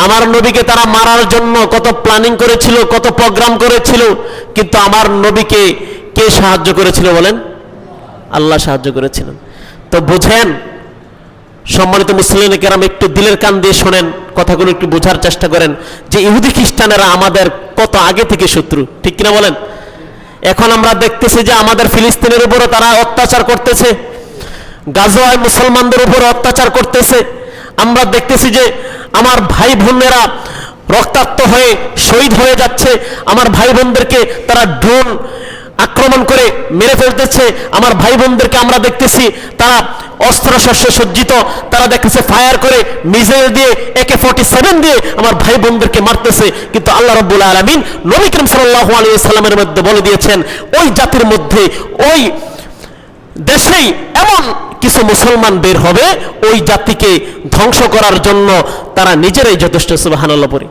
আমার নবীকে তারা মারার জন্য কত প্ল্যানিং করেছিল, কত প্রোগ্রাম করেছিল, কিন্তু আমার নবীকে কে সাহায্য করেছিল বলেন? আল্লাহ সাহায্য করেছিলেন। তো বুঝেন সম্মানিত মুসলিম কেরাম, একটু দিলের কান দিয়ে শোনেন, কথাগুলো একটু বোঝার চেষ্টা করেন যে ইহুদি খ্রিস্টানেরা আমাদের কত আগে থেকে শত্রু, ঠিক কিনা বলেন? এখন আমরা দেখতেছি যে আমাদের ফিলিস্তিনের উপরও তারা অত্যাচার করতেছে, গাজায় মুসলমানদের উপর অত্যাচার করতেছে। আমরা দেখতেছি যে আমার ভাই বোনেরা রক্তাক্ত হয়ে শহীদ হয়ে যাচ্ছে, আমার ভাই বোনদেরকে তারা ড্রোন আক্রমণ করে মেরে ফেলতেছে, আমার ভাই বোনদেরকে আমরা দেখতেছি তারা অস্ত্র শস্ত্রে সজ্জিত, তারা দেখতেছে ফায়ার করে মিসাইল দিয়ে AK-47 দিয়ে আমার ভাই বোনদেরকে মারতেছে। কিন্তু আল্লাহ রাব্বুল আলামিন নবী করিম সাল্লাল্লাহু আলাইহি ওয়াসাল্লামের মধ্যে বলে দিয়েছেন ওই জাতির মধ্যে ওই দেশেই এমন কিছু মুসলমান বের হবে ওই জাতিকে ধ্বংস করার জন্য তারা নিজেরাই যথেষ্ট। সুবহানাল্লাহ পড়ি।